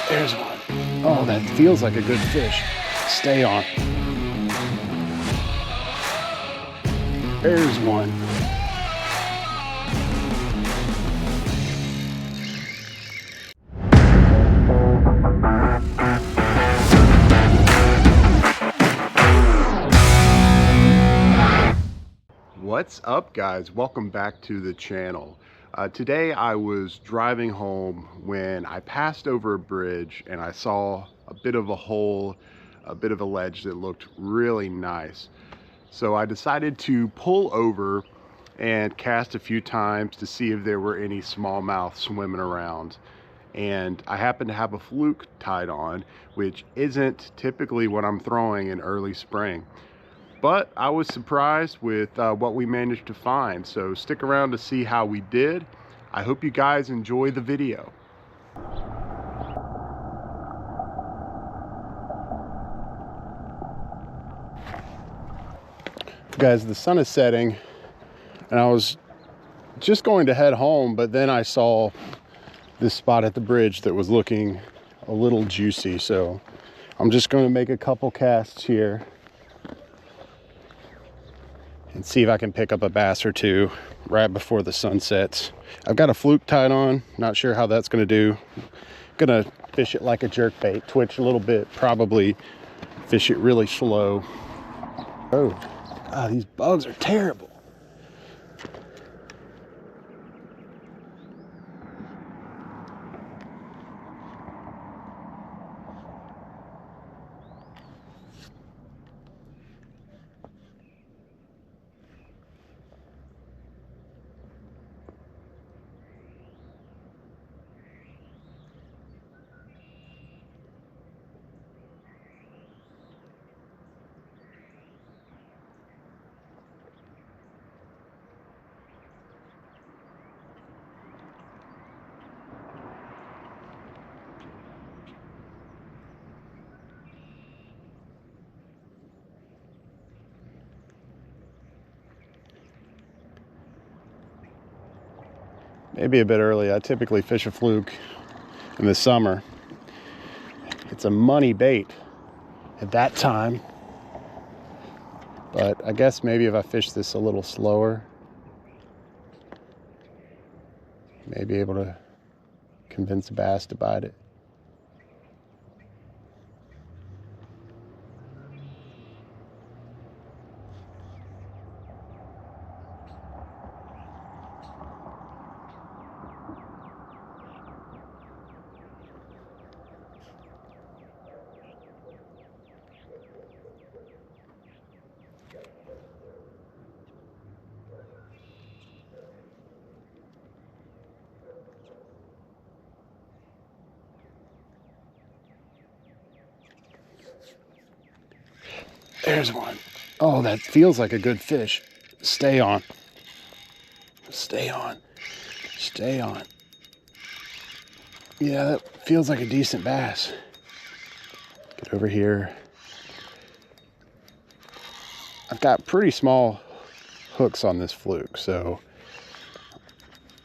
There's one. Oh, that feels like a good fish. Stay on. There's one. What's up, guys? Welcome back to the channel. Today I was driving home when I passed over a bridge and I saw a bit of a hole, a bit of a ledge that looked really nice. So I decided to pull over and cast a few times to see if there were any smallmouth swimming around. And I happened to have a fluke tied on, which isn't typically what I'm throwing in early spring. But I was surprised with what we managed to find, so stick around to see how we did. I hope you guys enjoy the video. Guys, the sun is setting, and I was just going to head home, but then I saw this spot at the bridge that was looking a little juicy, so I'm just going to make a couple casts here and see if I can pick up a bass or two right before the sun sets. I've got a fluke tied on, not sure how that's gonna do. Gonna fish it like a jerk bait, twitch a little bit, probably fish it really slow. Oh, God, these bugs are terrible. Maybe a bit early. I typically fish a fluke in the summer. It's a money bait at that time. But I guess maybe if I fish this a little slower, maybe able to convince a bass to bite it. There's one. Oh, that feels like a good fish. Stay on. Stay on. Stay on. Yeah, that feels like a decent bass. Get over here. I've got pretty small hooks on this fluke, so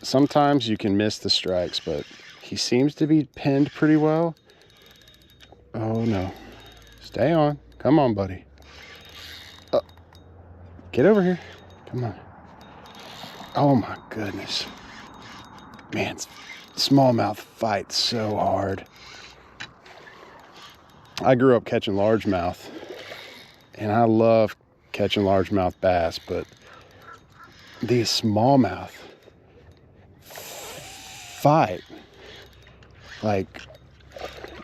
sometimes you can miss the strikes, but he seems to be pinned pretty well. Oh no. Stay on. Come on, buddy. Get over here. Come on. Oh my goodness. Man, smallmouth fights so hard. I grew up catching largemouth, and I love catching largemouth bass, but these smallmouth fight like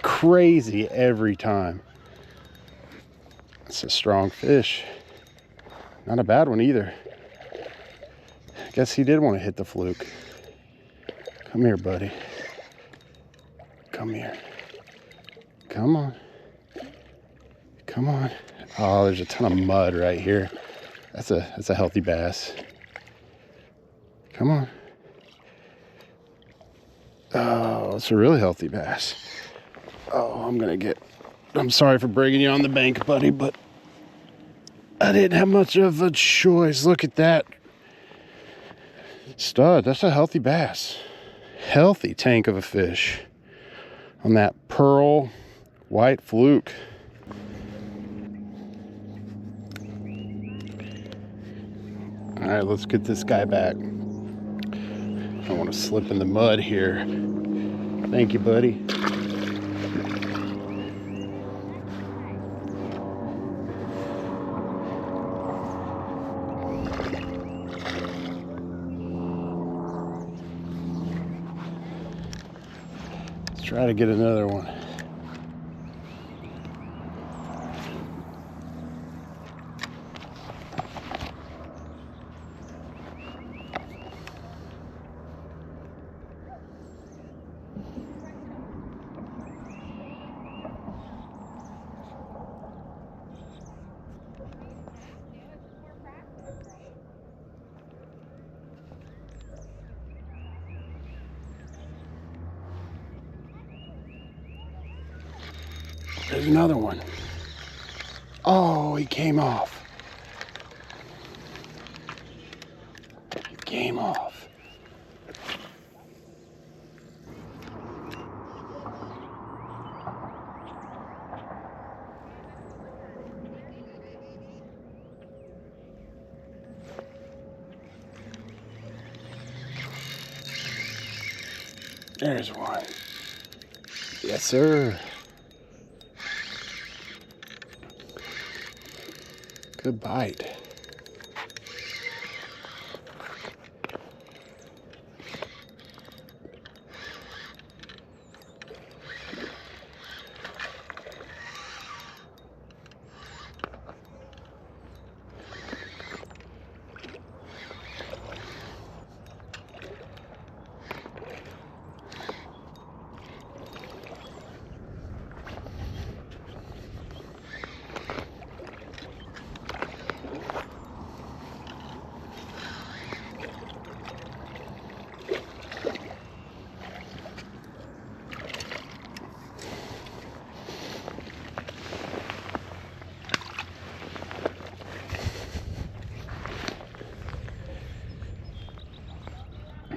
crazy every time. It's a strong fish. Not a bad one either. I guess he did want to hit the fluke. Come here, buddy. Come here. Come on. Come on. Oh, there's a ton of mud right here. That's a healthy bass. Come on. Oh, it's a really healthy bass. Oh, I'm sorry for bringing you on the bank, buddy, but I didn't have much of a choice. Look at that. Stud, that's a healthy bass. Healthy tank of a fish. on that pearl white fluke. All right, let's get this guy back. I don't want to slip in the mud here. Thank you, buddy. Let's try to get another one. There's another one. Oh, he came off. He came off. There's one. Yes, sir. Good bite.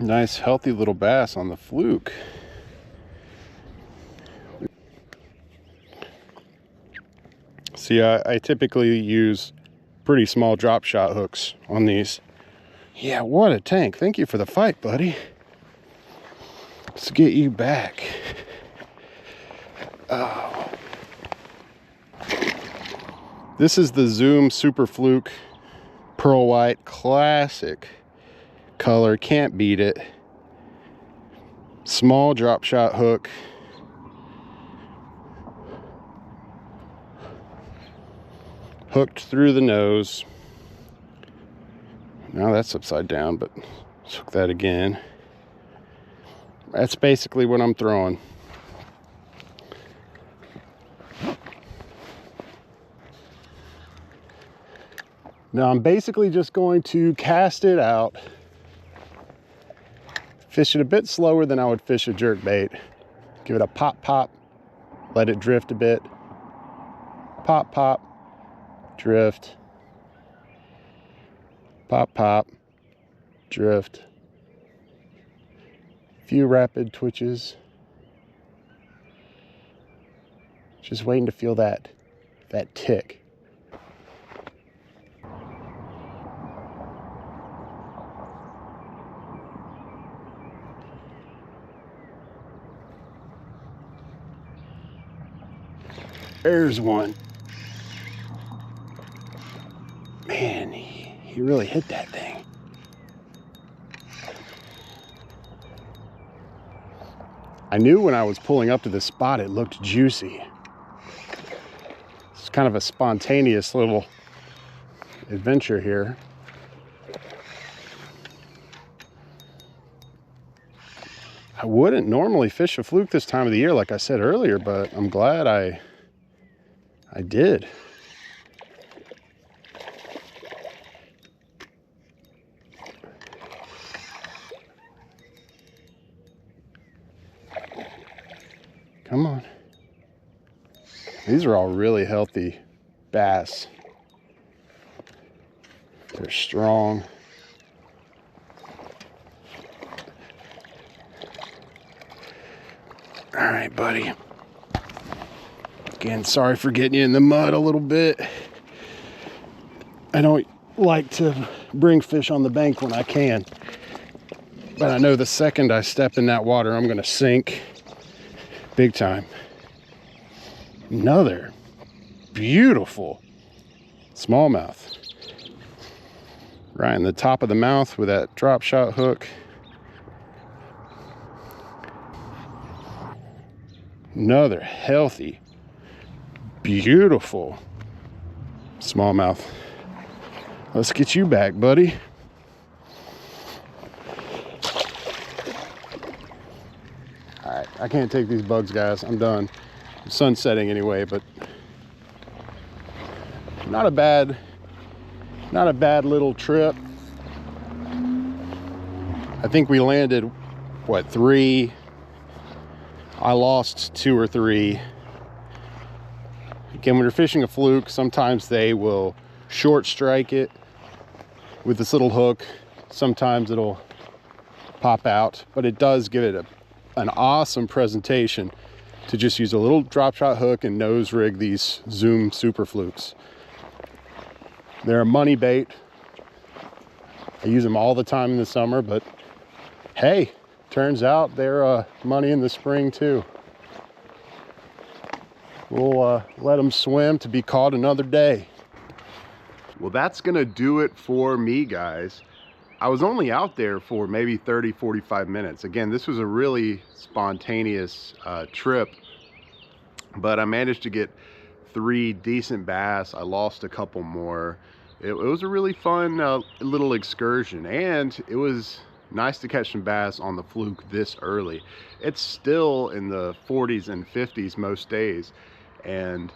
Nice healthy little bass on the fluke. See, I typically use pretty small drop shot hooks on these. Yeah, what a tank. Thank you for the fight, buddy. Let's get you back. Oh. This is the Zoom Super Fluke Pearl White classic color, can't beat it. Small drop shot hook. Hooked through the nose. Now that's upside down, but let's hook that again. That's basically what I'm throwing. Now I'm basically just going to cast it out. Fish it a bit slower than I would fish a jerkbait. Give it a pop, pop, let it drift a bit. Pop, pop, drift. Pop, pop, drift. Few rapid twitches. Just waiting to feel that tick. There's one. Man, he really hit that thing. I knew when I was pulling up to this spot it looked juicy. It's kind of a spontaneous little adventure here. I wouldn't normally fish a fluke this time of the year, like I said earlier, but I'm glad I did. Come on. These are all really healthy bass. They're strong. All right, buddy. Again, sorry for getting you in the mud a little bit. I don't like to bring fish on the bank when I can, but I know the second I step in that water, I'm gonna sink big time. Another beautiful smallmouth. Right in the top of the mouth with that drop shot hook. Another healthy, beautiful smallmouth. Let's get you back, buddy. All right, I can't take these bugs, guys. I'm done. The sun's setting anyway, but not a bad little trip. I think we landed, what, 3? I lost 2 or 3. Again, when you're fishing a fluke, sometimes they will short strike it with this little hook. Sometimes it'll pop out, but it does give it an awesome presentation to just use a little drop shot hook and nose rig these Zoom Super Flukes. They're a money bait. I use them all the time in the summer, but hey, turns out they're money in the spring too. We'll let them swim to be caught another day. Well, that's gonna do it for me, guys. I was only out there for maybe 30-45 minutes. Again, this was a really spontaneous trip, but I managed to get 3 decent bass. I lost a couple more. It was a really fun little excursion, and it was nice to catch some bass on the fluke this early. It's still in the 40s and 50s most days, and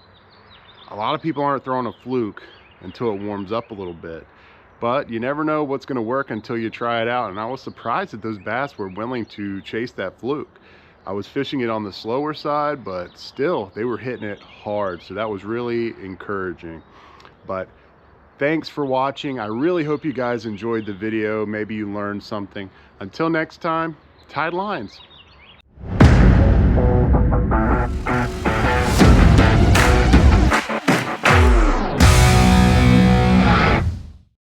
a lot of people aren't throwing a fluke until it warms up a little bit. But you never know what's going to work until you try it out, and I was surprised that those bass were willing to chase that fluke. I was fishing it on the slower side, but still they were hitting it hard, so that was really encouraging. But thanks for watching. I really hope you guys enjoyed the video. Maybe you learned something. Until next time, tight lines.